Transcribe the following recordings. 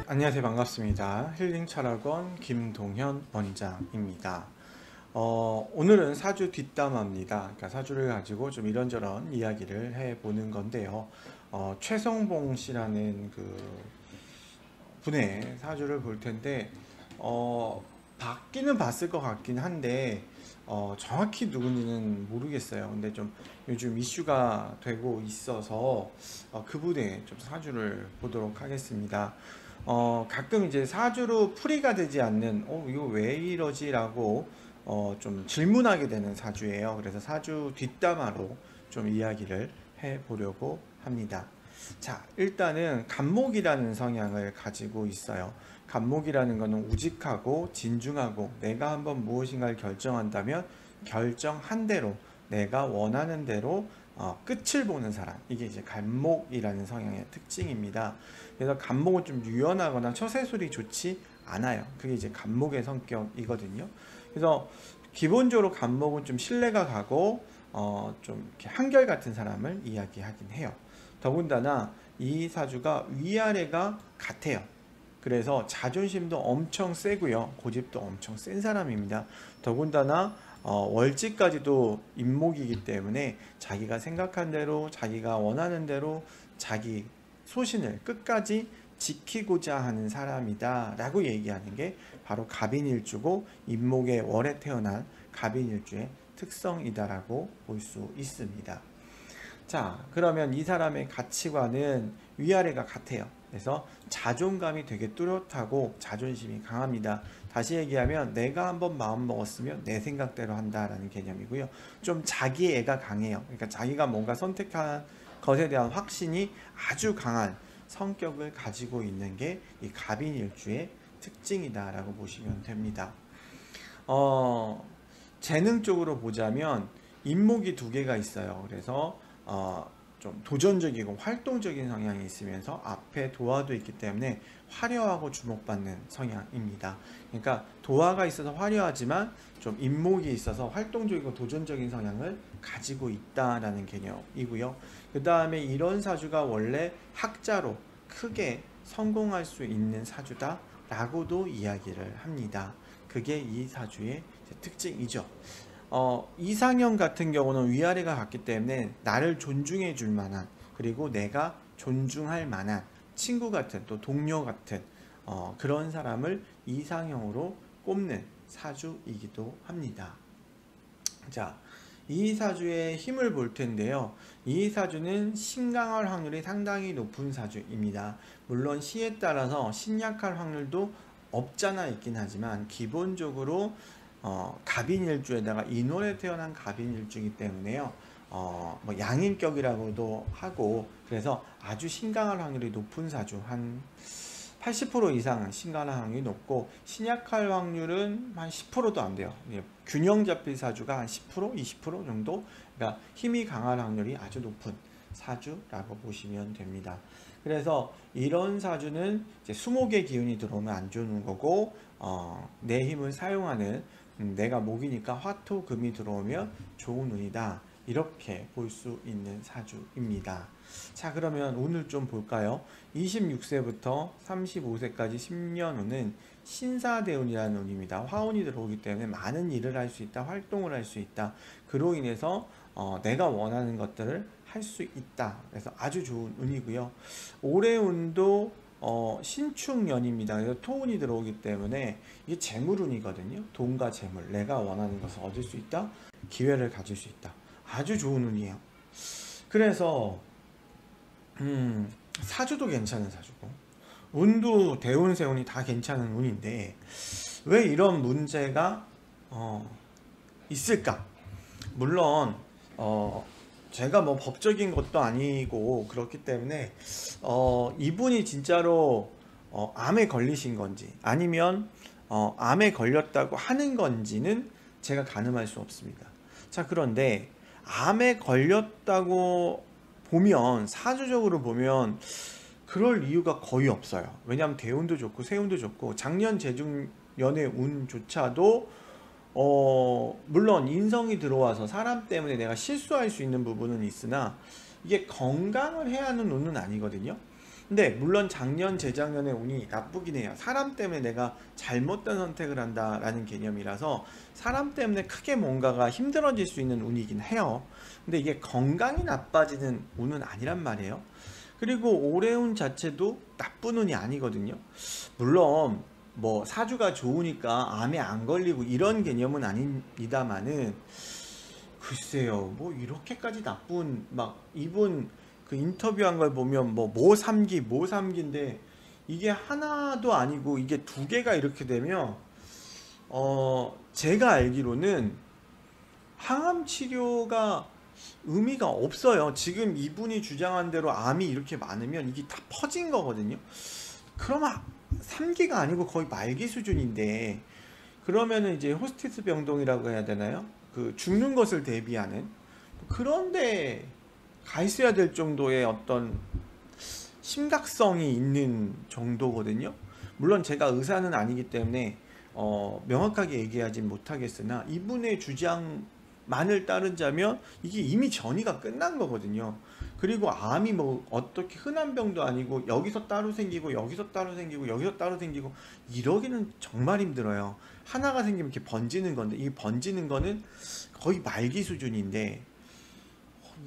안녕하세요. 반갑습니다. 힐링철학원 김동현 원장입니다. 오늘은 사주 뒷담화입니다. 그러니까 사주를 가지고 좀 이런저런 이야기를 해보는 건데요. 최성봉 씨라는 그 분의 사주를 볼 텐데, 봤기는 봤을 것 같긴 한데, 정확히 누군지는 모르겠어요. 근데 좀 요즘 이슈가 되고 있어서 그분의 좀 사주를 보도록 하겠습니다. 가끔 이제 사주로 풀이가 되지 않는, 이거 왜 이러지라고 좀 질문하게 되는 사주예요. 그래서 사주 뒷담화로 좀 이야기를 해보려고 합니다. 자, 일단은 간목이라는 성향을 가지고 있어요. 간목이라는 것은 우직하고 진중하고 내가 한번 무엇인가를 결정한다면 결정한 대로 내가 원하는 대로 끝을 보는 사람. 이게 이제 간목이라는 성향의 특징입니다. 그래서 간목은 좀 유연하거나 처세술이 좋지 않아요. 그게 이제 간목의 성격이거든요. 그래서 기본적으로 간목은 좀 신뢰가 가고 좀 이렇게 한결같은 사람을 이야기하긴 해요. 더군다나 이 사주가 위아래가 같아요. 그래서 자존심도 엄청 세고요. 고집도 엄청 센 사람입니다. 더군다나 월지까지도 임목이기 때문에 자기가 생각한 대로 자기가 원하는 대로 자기 소신을 끝까지 지키고자 하는 사람이다 라고 얘기하는 게 바로 갑인일주고 임목의 월에 태어난 갑인일주의 특성이다라고 볼 수 있습니다. 자, 그러면 이 사람의 가치관은 위아래가 같아요. 그래서 자존감이 되게 뚜렷하고 자존심이 강합니다. 다시 얘기하면 내가 한번 마음 먹었으면 내 생각대로 한다라는 개념이고요. 좀 자기애가 강해요. 그러니까 자기가 뭔가 선택한 것에 대한 확신이 아주 강한 성격을 가지고 있는 게 이 갑인일주의 특징이다라고 보시면 됩니다. 재능 쪽으로 보자면 인목이 두 개가 있어요. 그래서 좀 도전적이고 활동적인 성향이 있으면서 앞에 도화도 있기 때문에 화려하고 주목받는 성향입니다. 그러니까 도화가 있어서 화려하지만 좀 인목이 있어서 활동적이고 도전적인 성향을 가지고 있다라는 개념이고요. 그 다음에 이런 사주가 원래 학자로 크게 성공할 수 있는 사주다 라고도 이야기를 합니다. 그게 이 사주의 특징이죠. 이상형 같은 경우는 위아래가 같기 때문에 나를 존중해 줄 만한, 그리고 내가 존중할 만한 친구 같은, 또 동료 같은 그런 사람을 이상형으로 꼽는 사주이기도 합니다. 자, 이 사주의 힘을 볼 텐데요. 이 사주는 신강할 확률이 상당히 높은 사주입니다. 물론 시에 따라서 신약할 확률도 없잖아 있긴 하지만 기본적으로 갑인일주에다가 인월에 태어난 갑인일주이기 때문에요. 뭐 양인격이라고도 하고, 그래서 아주 신강할 확률이 높은 사주, 한 80% 이상 신강할 확률이 높고, 신약할 확률은 한 10%도 안 돼요. 균형 잡힐 사주가 한 10%, 20% 정도, 그러니까 힘이 강할 확률이 아주 높은 사주라고 보시면 됩니다. 그래서 이런 사주는 이제 수목의 기운이 들어오면 안 좋은 거고, 내 힘을 사용하는, 내가 목이니까 화토금이 들어오면 좋은 운이다, 이렇게 볼 수 있는 사주입니다. 자, 그러면 운을 좀 볼까요? 26세부터 35세까지 10년 운은 신사대운이라는 운입니다. 화운이 들어오기 때문에 많은 일을 할 수 있다, 활동을 할 수 있다. 그로 인해서 내가 원하는 것들을 할 수 있다. 그래서 아주 좋은 운이고요. 올해 운도 신축년입니다. 그래서 토운이 들어오기 때문에 이게 재물운이거든요. 돈과 재물, 내가 원하는 것을 얻을 수 있다, 기회를 가질 수 있다. 아주 좋은 운이에요. 그래서 사주도 괜찮은 사주고 운도 대운, 세운이 다 괜찮은 운인데 왜 이런 문제가 있을까? 물론 제가 뭐 법적인 것도 아니고 그렇기 때문에 이분이 진짜로 암에 걸리신 건지 아니면 암에 걸렸다고 하는 건지는 제가 가늠할 수 없습니다. 자, 그런데 암에 걸렸다고 보면, 사주적으로 보면 그럴 이유가 거의 없어요. 왜냐하면 대운도 좋고 세운도 좋고 작년 재중년의 운조차도 물론 인성이 들어와서 사람 때문에 내가 실수할 수 있는 부분은 있으나 이게 건강을 해야 하는 운은 아니거든요. 근데 물론 작년, 재작년에 운이 나쁘긴 해요. 사람 때문에 내가 잘못된 선택을 한다라는 개념이라서 사람 때문에 크게 뭔가가 힘들어질 수 있는 운이긴 해요. 근데 이게 건강이 나빠지는 운은 아니란 말이에요. 그리고 올해 운 자체도 나쁜 운이 아니거든요. 물론 뭐 사주가 좋으니까 암에 안 걸리고 이런 개념은 아닙니다만은 글쎄요, 뭐 이렇게까지 나쁜 막 이분 그 인터뷰한 걸 보면 뭐 모삼기 모삼기인데 이게 하나도 아니고 이게 두 개가 이렇게 되면 제가 알기로는 항암 치료가 의미가 없어요. 지금 이분이 주장한 대로 암이 이렇게 많으면 이게 다 퍼진 거거든요. 그러면 3기가 아니고 거의 말기 수준인데 그러면은 이제 호스티스 병동이라고 해야 되나요? 그 죽는 것을 대비하는 그런데 가 있어야 될 정도의 어떤 심각성이 있는 정도거든요. 물론 제가 의사는 아니기 때문에 명확하게 얘기하진 못하겠으나 이분의 주장만을 따르자면 이게 이미 전이가 끝난 거거든요. 그리고 암이 뭐 어떻게 흔한 병도 아니고 여기서 따로 생기고 여기서 따로 생기고 여기서 따로 생기고 이러기는 정말 힘들어요. 하나가 생기면 이렇게 번지는 건데 이 번지는 거는 거의 말기 수준인데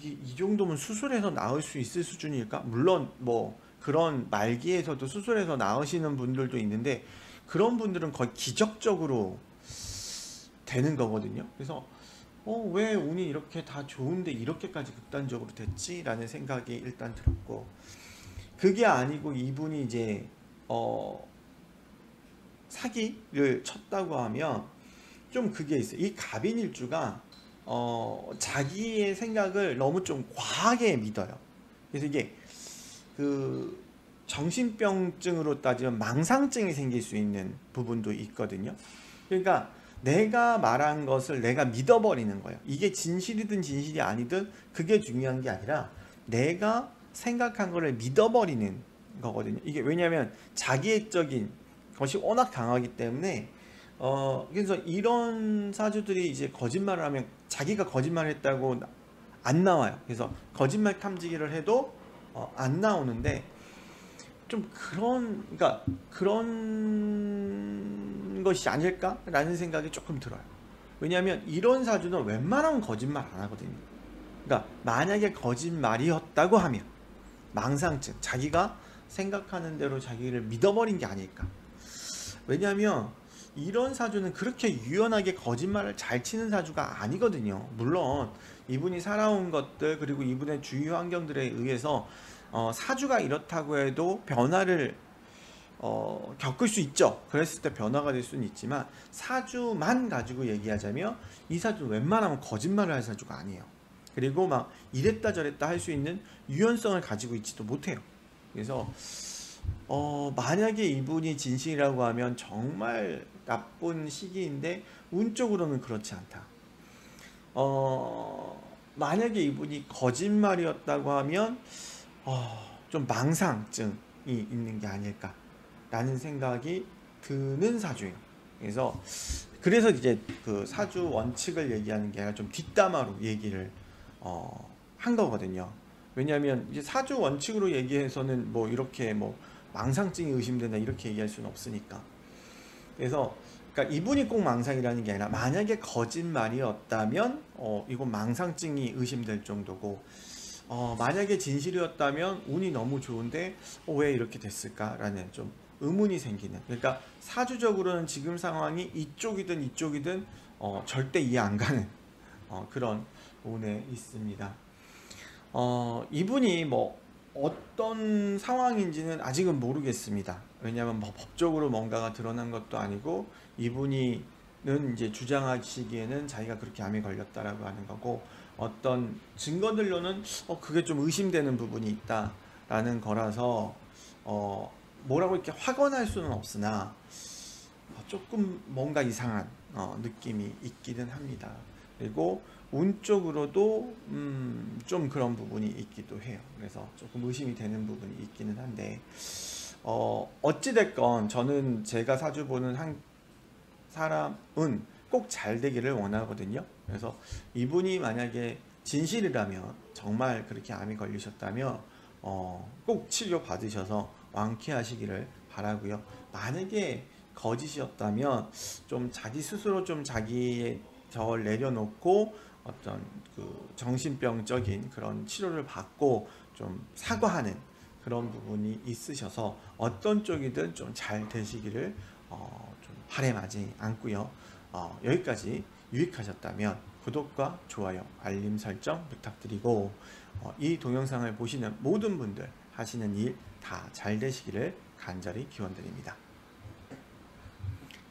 이 정도면 수술해서 나을 수 있을 수준일까? 물론 뭐 그런 말기에서도 수술해서 나으시는 분들도 있는데 그런 분들은 거의 기적적으로 되는 거거든요. 그래서 왜 운이 이렇게 다 좋은데 이렇게까지 극단적으로 됐지? 라는 생각이 일단 들었고 그게 아니고 이분이 이제 사기를 쳤다고 하면 좀 그게 있어요. 이 갑인일주가 자기의 생각을 너무 좀 과하게 믿어요. 그래서 이게 그 정신병증으로 따지면 망상증이 생길 수 있는 부분도 있거든요. 그러니까 내가 말한 것을 내가 믿어버리는 거예요. 이게 진실이든 진실이 아니든 그게 중요한 게 아니라 내가 생각한 거를 믿어버리는 거거든요. 이게 왜냐하면 자기애적인 것이 워낙 강하기 때문에 그래서 이런 사주들이 이제 거짓말을 하면 자기가 거짓말을 했다고 안 나와요. 그래서 거짓말 탐지기를 해도 안 나오는데 좀 그러니까 그런 것이 아닐까라는 생각이 조금 들어요. 왜냐하면 이런 사주는 웬만하면 거짓말 안 하거든요. 그러니까 만약에 거짓말이었다고 하면 망상증, 자기가 생각하는 대로 자기를 믿어버린 게 아닐까. 왜냐하면 이런 사주는 그렇게 유연하게 거짓말을 잘 치는 사주가 아니거든요. 물론 이분이 살아온 것들 그리고 이분의 주위 환경들에 의해서 사주가 이렇다고 해도 변화를 겪을 수 있죠. 그랬을 때 변화가 될 수는 있지만 사주만 가지고 얘기하자면 이 사주는 웬만하면 거짓말을 할 사주가 아니에요. 그리고 막 이랬다 저랬다 할 수 있는 유연성을 가지고 있지도 못해요. 그래서 만약에 이분이 진실이라고 하면 정말 나쁜 시기인데 운적으로는 그렇지 않다. 만약에 이분이 거짓말이었다고 하면 좀 망상증이 있는 게 아닐까라는 생각이 드는 사주예요. 그래서 이제 그 사주 원칙을 얘기하는 게 아니라 좀 뒷담화로 얘기를 한 거거든요. 왜냐하면 이제 사주 원칙으로 얘기해서는 뭐 이렇게 뭐 망상증이 의심된다 이렇게 얘기할 수는 없으니까. 그래서 그러니까 이분이 꼭 망상이라는 게 아니라 만약에 거짓말이었다면 이건 망상증이 의심될 정도고 만약에 진실이었다면 운이 너무 좋은데 왜 이렇게 됐을까라는 좀 의문이 생기는. 그러니까 사주적으로는 지금 상황이 이쪽이든 이쪽이든 절대 이해 안 가는 그런 운에 있습니다. 이분이 뭐 어떤 상황인지는 아직은 모르겠습니다. 왜냐하면 뭐 법적으로 뭔가가 드러난 것도 아니고 이분이는 이제 주장하시기에는 자기가 그렇게 암에 걸렸다라고 하는 거고 어떤 증거들로는 그게 좀 의심되는 부분이 있다라는 거라서 뭐라고 이렇게 확언할 수는 없으나 조금 뭔가 이상한 느낌이 있기는 합니다. 그리고 운쪽으로도 좀 그런 부분이 있기도 해요. 그래서 조금 의심이 되는 부분이 있기는 한데 어찌됐건 저는 제가 사주 보는 한 사람은 꼭 잘 되기를 원하거든요. 그래서 이분이 만약에 진실이라면 정말 그렇게 암이 걸리셨다면 꼭 치료 받으셔서 완쾌하시기를 바라고요. 만약에 거짓이었다면 좀 자기 스스로 좀 자기의 절 내려놓고 어떤 그 정신병적인 그런 치료를 받고 좀 사과하는 그런 부분이 있으셔서 어떤 쪽이든 좀 잘 되시기를 좀 바람하지 않고요. 여기까지 유익하셨다면 구독과 좋아요, 알림 설정 부탁드리고 이 동영상을 보시는 모든 분들 하시는 일 다 잘 되시기를 간절히 기원드립니다.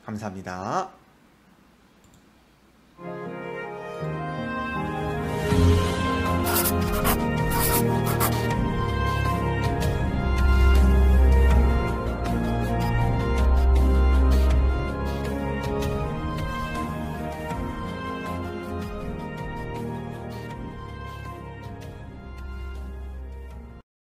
감사합니다.